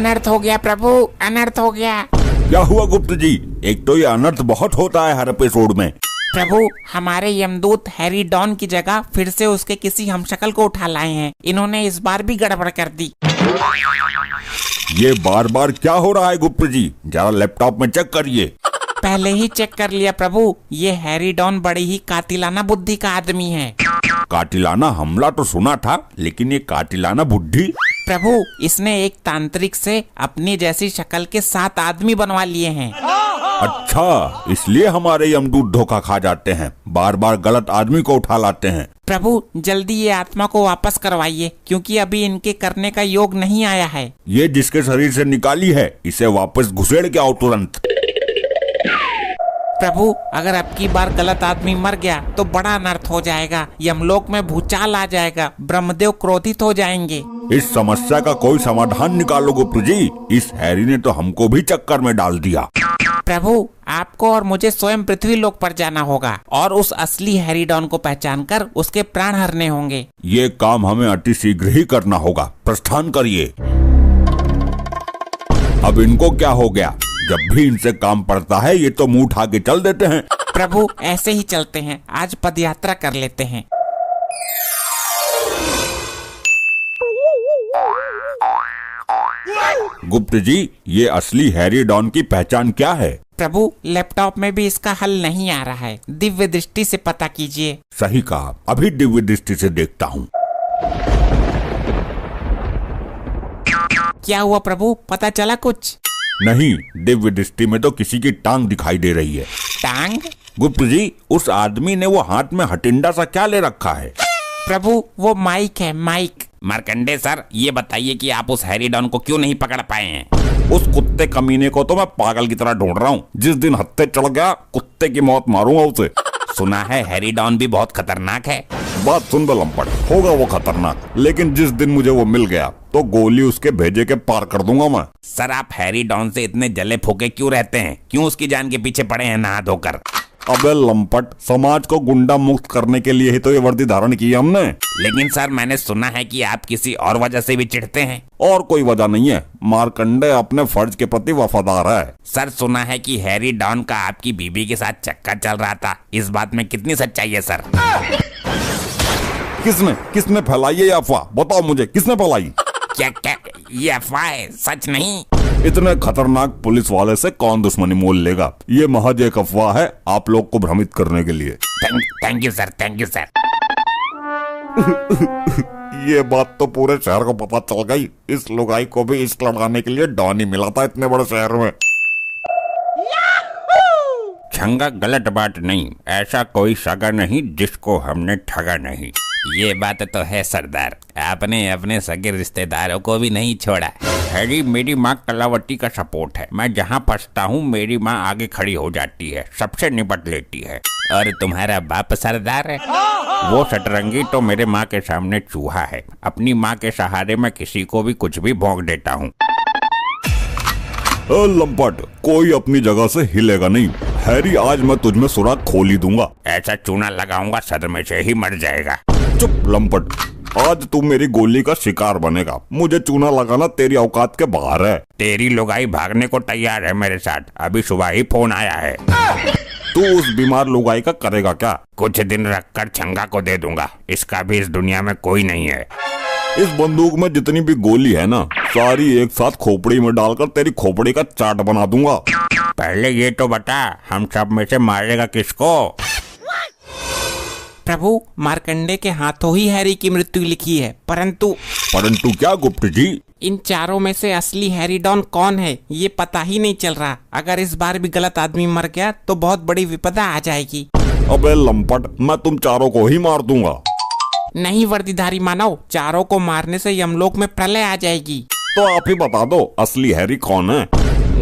अनर्थ हो गया प्रभु, अनर्थ हो गया। क्या हुआ गुप्त जी? एक तो ये अनर्थ बहुत होता है हर एपिसोड में। प्रभु, हमारे यमदूत हैरी डॉन की जगह फिर से उसके किसी हमशक्ल को उठा लाए हैं। इन्होंने इस बार भी गड़बड़ कर दी। ये बार बार क्या हो रहा है गुप्त जी? जरा लैपटॉप में चेक करिए। पहले ही चेक कर लिया प्रभु। ये हैरी डॉन बड़ी ही कातिलाना बुद्धि का आदमी है। कातिलाना हमला तो सुना था, लेकिन ये कातिलाना बुद्धि? प्रभु, इसने एक तांत्रिक से अपनी जैसी शक्ल के 7 आदमी बनवा लिए हैं। अच्छा, इसलिए हमारे यमदूत धोखा खा जाते हैं, बार बार गलत आदमी को उठा लाते हैं। प्रभु, जल्दी ये आत्मा को वापस करवाइए, क्योंकि अभी इनके करने का योग नहीं आया है। ये जिसके शरीर से निकाली है, इसे वापस घुसेड़ के आओ तुरंत। प्रभु, अगर अब की बार गलत आदमी मर गया तो बड़ा अनर्थ हो जाएगा। यमलोक में भूचाल आ जाएगा, ब्रह्मदेव क्रोधित हो जाएंगे। इस समस्या का कोई समाधान निकालो गुप्त जी। इस हैरी ने तो हमको भी चक्कर में डाल दिया। प्रभु, आपको और मुझे स्वयं पृथ्वी लोक पर जाना होगा और उस असली हैरी डॉन को पहचान कर उसके प्राण हरने होंगे। ये काम हमें अति शीघ्र ही करना होगा। प्रस्थान करिए। अब इनको क्या हो गया? जब भी इनसे काम पड़ता है ये तो मुंह उठा के चल देते हैं। प्रभु, ऐसे ही चलते हैं। आज पदयात्रा कर लेते हैं। गुप्त जी, ये असली हैरी डॉन की पहचान क्या है? प्रभु, लैपटॉप में भी इसका हल नहीं आ रहा है। दिव्य दृष्टि से पता कीजिए। सही कहा, अभी दिव्य दृष्टि से देखता हूँ। क्या हुआ प्रभु, पता चला कुछ? नहीं, दिव्य दृष्टि में तो किसी की टांग दिखाई दे रही है। टांग? गुप्त जी, उस आदमी ने वो हाथ में हटिंडा सा क्या ले रखा है? प्रभु, वो माइक है, माइक। मार्कंडे सर, ये बताइए कि आप उस हैरी डॉन को क्यों नहीं पकड़ पाए हैं? उस कुत्ते कमीने को तो मैं पागल की तरह ढूंढ रहा हूँ। जिस दिन हत्थे चढ़ गया, कुत्ते की मौत मारूंगा उसे। सुना है हैरी डॉन भी बहुत खतरनाक है। बात सुन बे लंपट, होगा वो खतरनाक, लेकिन जिस दिन मुझे वो मिल गया तो गोली उसके भेजे के पार कर दूंगा मैं। सर, आप हैरी डॉन से इतने जले फूके क्यों रहते हैं? क्यों उसकी जान के पीछे पड़े हैं नहा धोकर? अबे लंपट, समाज को गुंडा मुक्त करने के लिए ही तो ये वर्दी धारण की है हमने। लेकिन सर, मैंने सुना है कि आप किसी और वजह से भी चिढ़ते हैं। और कोई वजह नहीं है, मार्कंडे अपने फर्ज के प्रति वफादार है। सर, सुना है कि हैरी डॉन का आपकी बीबी के साथ चक्कर चल रहा था। इस बात में कितनी सच्चाई है सर? किसने फैलाई ये अफवाह? बताओ मुझे, किसने फैलाई? क्या ये अफवाह है, सच नहीं? इतने खतरनाक पुलिस वाले से कौन दुश्मनी मोल लेगा? ये महज एक अफवाह है, आप लोग को भ्रमित करने के लिए। Thank you sir, thank you sir. ये बात तो पूरे शहर को पता चल गई। इस लुगाई को भी इश्क लगाने के लिए डॉन ही मिला था इतने बड़े शहर में। छंगा, गलत बात नहीं। ऐसा कोई सगा नहीं जिसको हमने ठगा नहीं। ये बात तो है सरदार, आपने अपने सगे रिश्तेदारों को भी नहीं छोड़ा। हैरी मेरी माँ कलावती का सपोर्ट है। मैं जहाँ फंसता हूँ मेरी माँ आगे खड़ी हो जाती है, सबसे निपट लेती है। और तुम्हारा बाप सरदार है, वो शतरंगी तो मेरे माँ के सामने चूहा है। अपनी माँ के सहारे मैं किसी को भी कुछ भी भोंक देता हूँ। लंपट, कोई अपनी जगह से हिलेगा नहीं। हैरी, आज मैं तुझमें सुराग खोल ही दूंगा। ऐसा चूना लगाऊंगा सदमे से ही मर जाएगा। चुप लंपट, आज तू मेरी गोली का शिकार बनेगा। मुझे चूना लगाना तेरी औकात के बाहर है। तेरी लुगाई भागने को तैयार है मेरे साथ। अभी सुबह ही फोन आया है। तू उस बीमार लुगाई का करेगा क्या? कुछ दिन रखकर छंगा को दे दूंगा। इसका भी इस दुनिया में कोई नहीं है। इस बंदूक में जितनी भी गोली है ना, सारी एक साथ खोपड़ी में डालकर तेरी खोपड़ी का चाट बना दूंगा। पहले ये तो बता, हम सब में से मारेगा किसको? प्रभु, मार्कंडे के हाथों ही हैरी की मृत्यु लिखी है। परंतु क्या गुप्त जी? इन चारों में से असली हैरी डॉन कौन है ये पता ही नहीं चल रहा। अगर इस बार भी गलत आदमी मर गया तो बहुत बड़ी विपदा आ जाएगी। अबे लंपट, मैं तुम चारों को ही मार दूंगा। नहीं वर्दीधारी मानव, चारों को मारने से यमलोक में प्रलय आ जाएगी। तो आप ही बता दो, असली हैरी कौन है?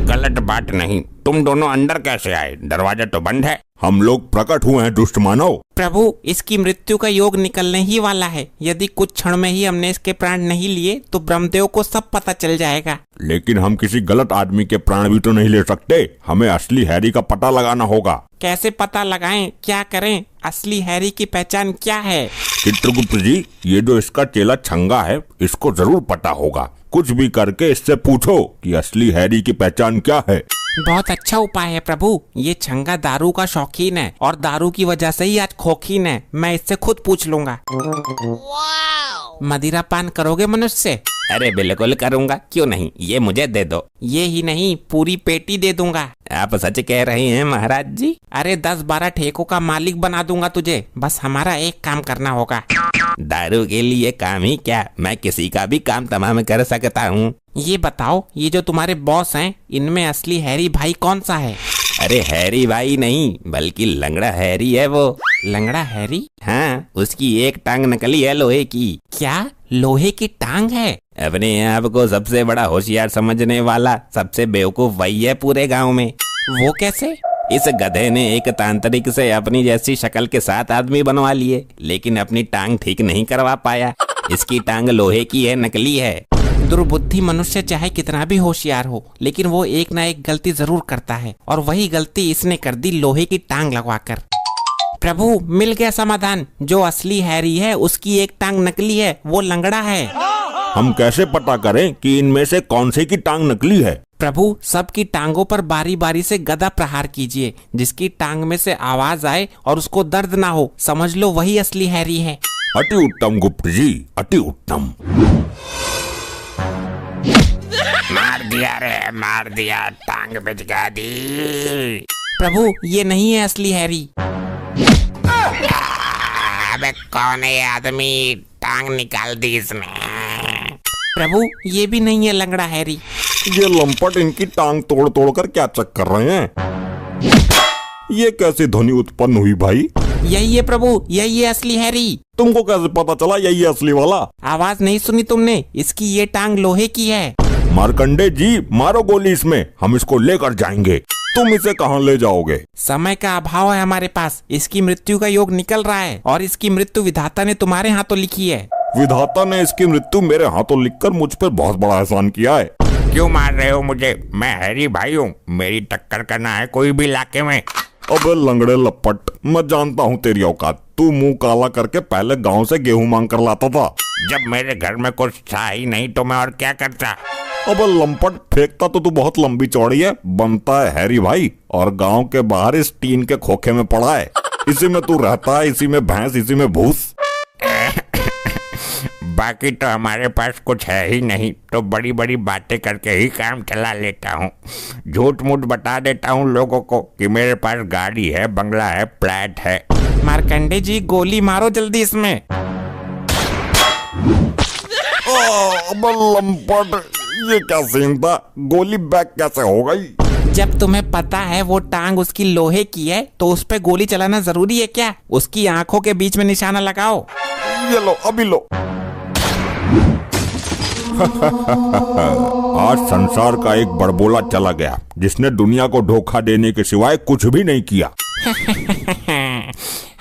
गलत बात नहीं। तुम दोनों अंदर कैसे आए? दरवाजा तो बंद है। हम लोग प्रकट हुए हैं दुष्ट मानव। प्रभु, इसकी मृत्यु का योग निकलने ही वाला है। यदि कुछ क्षण में ही हमने इसके प्राण नहीं लिए तो ब्रह्मदेव को सब पता चल जाएगा। लेकिन हम किसी गलत आदमी के प्राण भी तो नहीं ले सकते। हमें असली हैरी का पता लगाना होगा। कैसे पता लगाएं? क्या करें? असली हैरी की पहचान क्या है? चित्रगुप्त जी, ये जो इसका चेला छंगा है, इसको जरूर पता होगा। कुछ भी करके इससे पूछो कि असली हैरी की पहचान क्या है। बहुत अच्छा उपाय है प्रभु। ये छंगा दारू का शौकीन है और दारू की वजह से ही आज खोखीन है। मैं इससे खुद पूछ लूंगा। मदिरा पान करोगे मनुष्य से? अरे बिल्कुल करूँगा, क्यों नहीं, ये मुझे दे दो। ये ही नहीं, पूरी पेटी दे दूंगा। आप सच कह रहे हैं महाराज जी? अरे 10-12 ठेकों का मालिक बना दूंगा तुझे। बस हमारा एक काम करना होगा। दारू के लिए काम ही क्या, मैं किसी का भी काम तमाम कर सकता हूँ। ये बताओ, ये जो तुम्हारे बॉस हैं, इनमें असली हैरी भाई कौन सा है? अरे हैरी भाई नहीं, बल्कि लंगड़ा हैरी है वो। लंगड़ा हैरी? हाँ, उसकी एक टांग नकली है लोहे की। क्या लोहे की टांग है? अपने आप को सबसे बड़ा होशियार समझने वाला सबसे बेवकूफ वही है पूरे गांव में। वो कैसे? इस गधे ने एक तांत्रिक से अपनी जैसी शक्ल के 7 आदमी बनवा लिए, लेकिन अपनी टांग ठीक नहीं करवा पाया। इसकी टांग लोहे की है, नकली है। दुर्बुद्धि मनुष्य चाहे कितना भी होशियार हो, लेकिन वो एक ना एक गलती जरूर करता है, और वही गलती इसने कर दी लोहे की टांग लगवाकर। प्रभु, मिल गया समाधान। जो असली हैरी है उसकी एक टांग नकली है, वो लंगड़ा है। हम कैसे पता करें कि इनमें से कौन से की टांग नकली है? प्रभु, सबकी टांगों पर बारी बारी से गदा प्रहार कीजिए। जिसकी टांग में से आवाज आए और उसको दर्द ना हो, समझ लो वही असली हैरी है। अति उत्तम गुप्त जी, अति उत्तम। मार दिया रे, मार दिया, टांग बिचका दी। प्रभु, ये नहीं है असली हैरी। अबे कौन है आदमी, टांग निकाल दी इसने। प्रभु, ये भी नहीं है लंगड़ा हैरी। ये लंपट इनकी टांग तोड़ तोड़ कर क्या चेक कर रहे हैं? ये कैसी ध्वनि उत्पन्न हुई भाई? यही है प्रभु, यही है असली हैरी। तुमको कैसे पता चला यही है असली वाला? आवाज नहीं सुनी तुमने? इसकी ये टांग लोहे की है। मार्कंडे जी, मारो गोली इसमें, हम इसको लेकर जाएंगे। तुम इसे कहाँ ले जाओगे? समय का अभाव है हमारे पास। इसकी मृत्यु का योग निकल रहा है, और इसकी मृत्यु विधाता ने तुम्हारे हाथों लिखी है। विधाता ने इसकी मृत्यु मेरे हाथों लिखकर मुझ पर बहुत बड़ा एहसान किया है। क्यों मार रहे हो मुझे? मैं हैरी भाई हूँ, मेरी टक्कर करना है कोई भी इलाके में। अबे लंगड़े लपट, मैं जानता हूँ तेरी औकात। तू मुंह काला करके पहले गांव से गेहूं मांग कर लाता था। जब मेरे घर में कुछ था ही नहीं तो मैं और क्या करता। अबे लंपट, फेंकता तो तू बहुत लंबी चौड़ी है, बनता है हैरी भाई, और गांव के बाहर इस टीन के खोखे में पड़ा है। इसी में तू रहता है, इसी में भैंस, इसी में भूस। बाकी तो हमारे पास कुछ है ही नहीं, तो बड़ी बड़ी बातें करके ही काम चला लेता हूँ। झूठ मूठ बता देता हूँ लोगों को कि मेरे पास गाड़ी है, बंगला है, फ्लैट है। मार्कंडे जी, गोली मारो जल्दी इसमें। अबे लंपट, ये क्या सीन था? गोली बैक कैसे हो गई? जब तुम्हें पता है वो टांग उसकी लोहे की है, तो उस पे गोली चलाना जरूरी है क्या? उसकी आंखों के बीच में निशाना लगाओ। ये लो, अभी लो। आज संसार का एक बड़बोला चला गया, जिसने दुनिया को धोखा देने के सिवाय कुछ भी नहीं किया।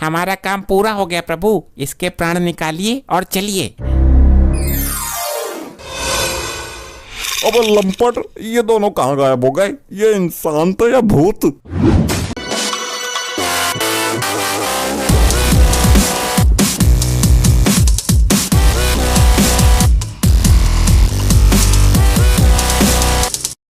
हमारा काम पूरा हो गया प्रभु। इसके प्राण निकालिए और चलिए। अबे लंपट, ये दोनों कहाँ गायब हो गए? ये इंसान तो या भूत?